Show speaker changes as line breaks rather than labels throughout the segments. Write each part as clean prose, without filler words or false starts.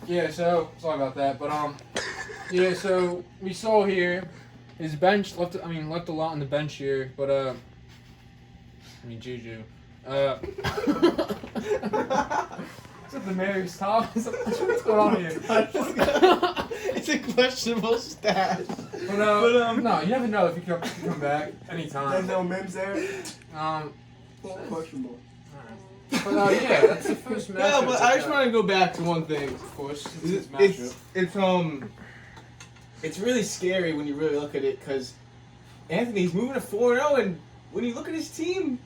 Yeah, so sorry about that, but yeah, so we saw here his bench left a lot on the bench here, but Juju. Is it the Mary's top? What's going on here?
It's a questionable stat.
But no, you never know if you come back anytime.
There's no memes there.
Questionable.
But yeah, that's the first match.
No, but I just want to go back to one thing.
Of course, it's matchup.
It's really scary when you really look at it because Anthony's moving to 4-0, and when you look at his team,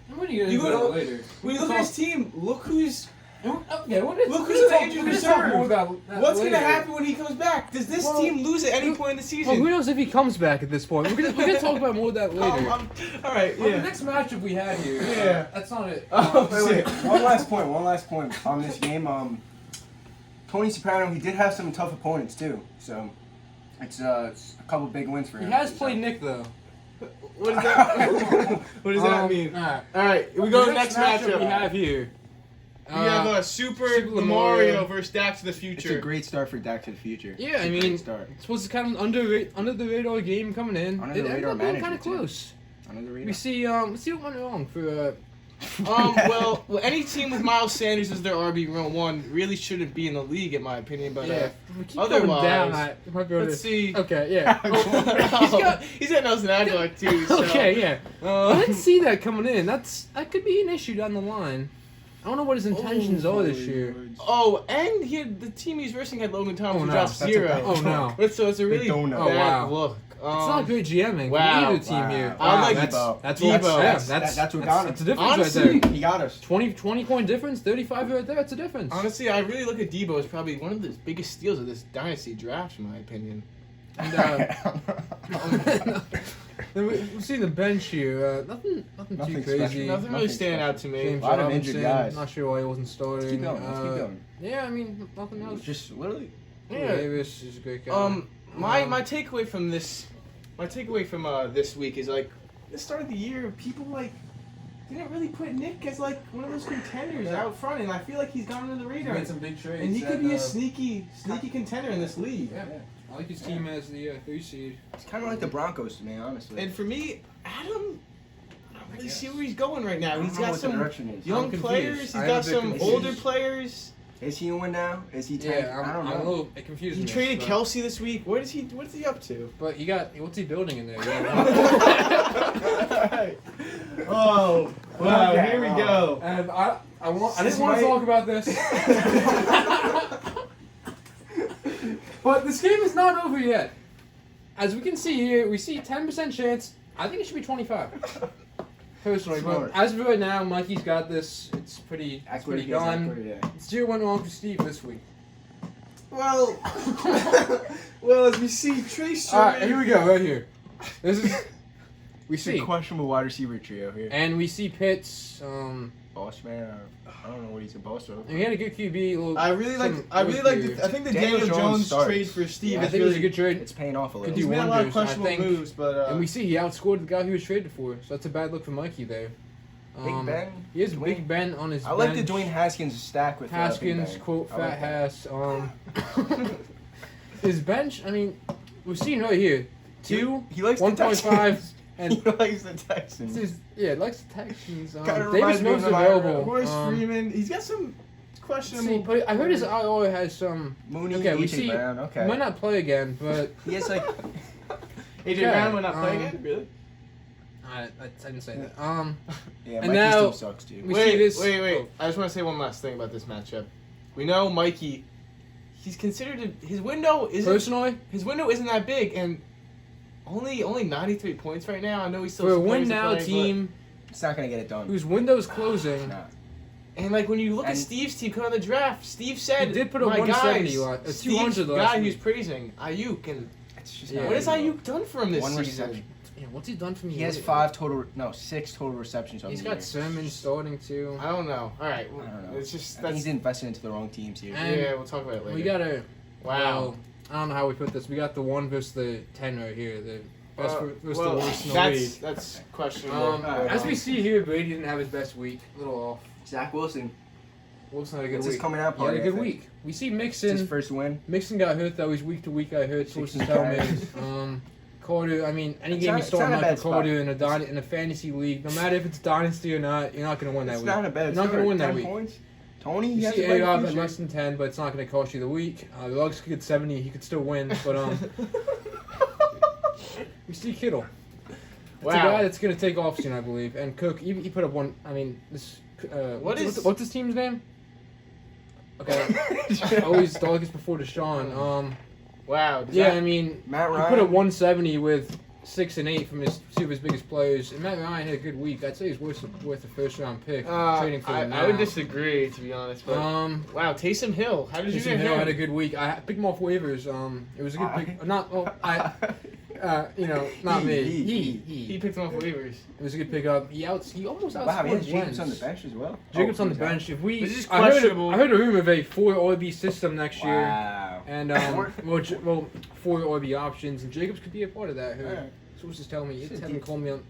What are you gonna do later?
when you look at his team, look who's
Okay,
Look who's the injured reserve. What's going to happen when he comes back? Does this team lose at any point in the season?
Well, who knows if he comes back at this point? We're gonna talk about more of that later.
All right,
Well,
yeah.
the next matchup we had here.
Yeah.
That's not it.
Wait. One last point on this game. Tony Soprano, he did have some tough opponents too. So it's a couple big wins for
He
him.
has played Nick though.
What does that, what does that mean?
Alright.
All right, we go to the next matchup.
we have here.
We have a Super Mario versus Back to the Future.
It's a great start for Back to the Future.
Yeah,
It's a
I mean,
great start.
it's supposed to kind of under the radar game coming in.
Under the
It ended
radar
up being kind
management,
of
too.
close.
Under the radar.
We see let's see what went wrong for
Well, any team with Miles Sanders as their RB1 really shouldn't be in the league, in my opinion. But
yeah. We keep
otherwise,
going down. I might be able
let's
to-
see.
Okay, yeah.
He's got Nelson Aguilar too. So.
Okay, yeah. I didn't see that coming in. That could be an issue down the line. I don't know what his intentions are this year.
Oh, and the team he's versing had Logan Thomas,
Oh,
who
no.
dropped
That's
0.
Oh no.
So it's a really
They don't know.
bad
Oh, wow.
look.
It's not great GMing.
Wow.
For either team here.
I like
that's
Debo.
that's
Debo.
what
That's what got him.
That's a difference
Honestly,
right there.
He got us.
20 point difference, 35 right there. That's a difference.
Honestly, I really look at Debo as probably one of the biggest steals of this dynasty draft, in my opinion.
And, then we see the bench here. Nothing too
Nothing
crazy.
special.
Nothing really
Nothing
standing out to me.
James
A lot of injured
Robinson,
guys.
Not sure why he wasn't starting.
Let's keep going. Let's keep going.
Yeah, I mean nothing else.
Just literally.
Yeah.
Davis is a great guy.
My takeaway from this week is like the start of the year, people like didn't really put Nick as like one of those contenders out front, and I feel like he's gone under the radar.
made some big trades.
And he could be a sneaky contender in this league.
Yeah, I like his team as the 3 seed.
It's kind of like the Broncos to me, honestly.
And for me, Adam, I don't really see where he's going right now.
I don't
He's
know
got
what the
some
direction is.
young
I'm confused.
players. He's
I am
got
a bit
some
confused.
older players.
Is he in now? Is he tank?
Yeah,
I don't
I'm a
know.
little confused.
He
in this,
traded
but-
Kelsey this week. What is he up to?
But what's he building in there?
Oh, wow!
Okay,
Here we go.
And I
This
didn't want
might-
to talk about this. But this game is not over yet. As we can see here, we see 10% chance. I think it should be 25. Personally,
Smart.
but as of right now, Mikey's got this. It's pretty done.
Equity, yeah.
It's 0-1 wrong for Steve this week.
Well, as we see, Trace
All right, here we go, right here. This is we
It's a
see,
questionable wide receiver trio here.
and we see Pitts.
Boss man, I don't know what he's a boss of.
And he had a good QB.
I really like. I think the Daniel Jones trade for Steve.
I
is
think it was a
really,
good trade.
It's paying off a little.
Could
He's
do
made a lot of
wonders, I
questionable
think.
moves, but
And we see he outscored the guy he was traded for, so that's a bad look for Mikey there.
Big Ben.
He has
Dwayne.
Big Ben on his
I like the
bench.
Dwayne Haskins stack with
Haskins,
Big Ben.
quote,
I
fat
like that.
Hass. His bench, I mean, we're seeing right here. 2,
He likes the
1.5,
Texans.
and
He likes the Texans.
this is, yeah, likes the Texans.
Kinda
Davis
reminds me
Mills
of
available.
Royce Freeman. He's got some
See,
questionable.
but I heard his IR has some.
Mooney,
Okay, we
AJ
see.
Brown.
He
Okay.
might not play again, but
He has like.
AJ
Okay,
Brown would not play
um,
again. Really?
I didn't say that.
Yeah,
And
Mikey's
now-
team sucks too.
we see this-
Wait.
oh.
I just want to say one last thing about this matchup. We know Mikey. He's considered his window
personally,
isn't that big, and only 93 points right now. I know he's still
for a
some players
win
to
now
play,
team
It's not gonna get it done.
whose window's closing,
Nah.
And like when you look at
And-
Steve's team coming out of the draft, Steve said
He did put up
my
170
guys,
la-
Steve's
200 last
guy
week.
who's praising Ayuk, and
It's just
Yeah.
not
what has
gonna
Ayuk done for him this
One
season?
reception.
yeah, what's he done for me?
He has
lately?
6 total receptions on
He's
the
got
year.
Sermon starting too.
I don't know. All right, well,
I don't know.
it's just
I think
that's
he's invested into the wrong teams here.
And
yeah. We'll talk about it later.
We got a
wow.
well, I don't know how we put this. We got the 1 versus the 10 right here. The best versus
well,
the worst in the league.
that's questionable.
As we see here, Brady didn't have his best week. A little off.
Zach Wilson.
Wilson had a good
It's
week.
his coming out
He had
party.
a
I
good
think.
week. We see
It's
Mixon.
his first win.
Mixon got hurt though. He's week to week. I heard sources tell me. Carter. I mean, any
It's
game
not-
you
it's
start
not a
Michael
bad spot.
Carter in a fantasy league, no matter if it's dynasty or not, you're not going to win that
It's
week.
not a bad
You're not going to win that
10
week.
points. Tony, he
You
has
see
a bright
A-Rob at
future.
less than 10, but it's not going to cost you the week. Luggs could get 70. He could still win, but we see Kittle. It's a guy that's going to take off soon, I believe. And Cook, he put up one. I mean, this. What's his team's name? Okay, always dog is before Deshaun.
Wow.
Yeah, I mean,
Matt
he
Ryan.
put up 170 with 6 and 8 from his two of his biggest players. And Matt Ryan had a good week. I'd say he's worth a first round pick. Trading for him now.
I would disagree, to be honest. But wow, Taysom Hill. How did you
Taysom
get
Hill
him?
had a good week. I picked him off waivers. It was a good pick. Not well, not me.
He picked him off waivers.
It was a good pickup. He almost outscored
Wow, he has Jacobs
Wentz.
on the bench as well.
Jacobs
Oh,
on the
exactly.
bench. If we,
This is
I heard
questionable.
a rumor of a 4 RB system next year,
Wow.
and well, 4 RB options, and Jacobs could be a part of that. Who
Alright.
sources tell me it's
It's a
Tevin
deep-
Coleman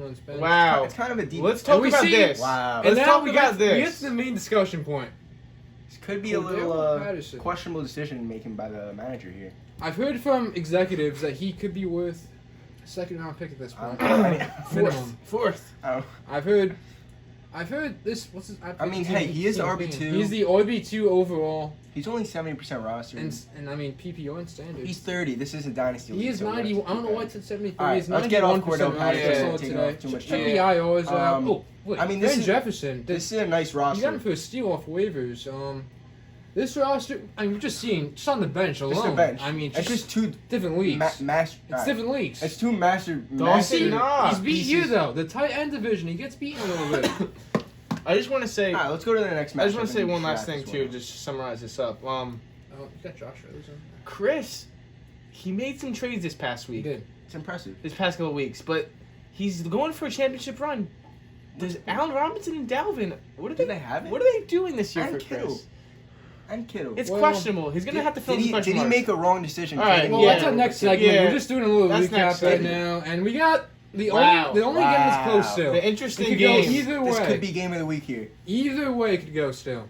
on his bench.
Wow.
It's kind of a deep.
Let's talk
we
about
see-
this.
Wow.
And
Let's
now
talk
we
about
get
this.
to the main discussion point.
This could be a
Cordell
little
Patterson.
questionable decision making by the manager here.
I've heard from executives that he could be worth a second round pick at this point.
Fourth.
Fourth.
Oh.
I've heard this. What's his?
I mean, hey, he is RB2.
He's the RB2 overall,
He's only 70% roster.
and I mean PPR and standard.
He's 30. This is a dynasty
He
league,
is
so
90.
we have
I
to
don't know
keep
why
that.
it's at 73.
All right,
He's
let's get off
91%
Cordell
roster.
Patterson.
I saw
Taking
today.
off too much
Check
time.
the IRs. Wait,
I mean,
Van
this is-
Jefferson.
This is a nice
You got him
roster.
for a steal off waivers. This roster, I mean, we're just seeing, just on the bench alone.
Just a bench.
I mean,
It's just two
different leagues.
It's
Different leagues.
It's two master.
Dawson Knox.
He's beat you though. The tight end division, he gets beaten a little bit.
I just want to say.
All right, let's go to the next match.
I just want to say one last thing too, just to summarize this up.
Oh, you got Josh Rosen.
Chris, he made some trades this past
He
week,
did.
It's impressive.
this past couple of weeks, but he's going for a championship run. Does Allen Robinson and Dalvin? What are
Do
they?
they have it?
What are they doing this year
And
for
Kittle.
Chris?
And Kittle.
It's
Well,
questionable. He's gonna have to fill
did
some
he,
question
did he
marks.
make a wrong decision?
All right,
trading
Well,
him?
that's our next segment.
Yeah.
We're just doing a little
That's
recap
next
right
segment.
now, and we got the
Wow.
only game that's close
Wow.
still.
The
It
interesting
could go
game.
either way.
This could be game of the week here.
Either way, it could go still.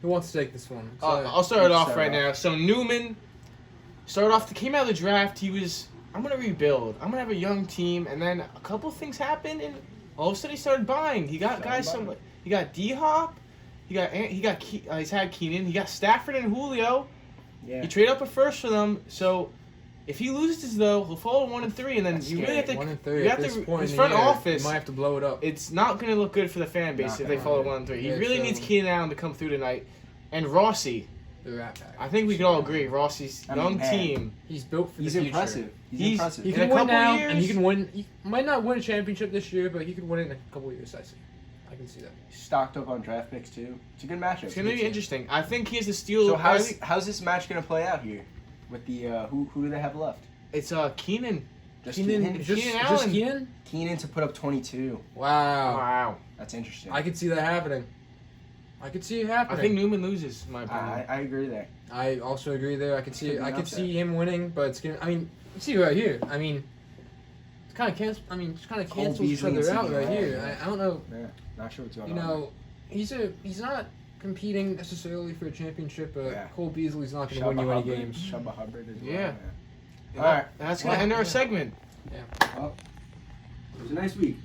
Who wants to take this one?
I'll start it
Let's
off
start
right
it off.
now. So Newman started off. Came out of the draft. He was. I'm gonna rebuild. I'm gonna have a young team, and then a couple things happened, and all of a sudden he started buying. He got guys. He got D Hop. He's had Keenan. He got Stafford and Julio.
Yeah.
He traded up a first for them. So if he loses though, he'll fall to 1-3, and then
That's
you really
scary.
have to.
1-3
you
at
have
this
to.
point
His
in
front
the year,
office.
You might have to blow it up.
It's not going to look good for the fan base
Not
if they
gonna.
fall to 1-3. He
Yeah,
really
so-
needs Keenan Allen to come through tonight, and Rossi.
The Rat Pack.
I think we could all agree Rossi's
I mean,
young
man.
team.
He's built for
He's
the future.
impressive. He's
He's-
impressive.
He
In
can
a
win
couple
now,
years-
and he can win. He might not win a championship this year, but he could win it in a couple of years. I can see that.
Stocked up on draft picks too. It's a good matchup.
It's going to be interesting. I think he has the steal.
So
I think
how's this match gonna play out here? With the who do they have left?
it's Keenan.
Just
Keenan,
Keenan.
just
Allen.
Keenan.
Keenan to put up 22.
Wow.
Wow.
That's interesting.
I could see that happening. I could see it happening.
I think Newman loses, in my opinion.
I agree there.
I also agree there. I could
Could
see.
be
I
an
could
upset.
see him winning, but it's gonna. I mean, you see right here. I mean, it's kind of cancel. I mean, it's kind of
Cole
cancels each
Beasley and
other out
CeeDee
right
Lamb,
here.
yeah.
I don't know.
Yeah, not sure what's going
You
on.
know, he's not competing necessarily for a championship, but
Yeah.
Cole Beasley's not going to
Shubba
win you any
Hubbard,
games.
Shubba Hubbard as well.
Yeah.
All right.
That's going to end our segment.
Well, it was a nice week.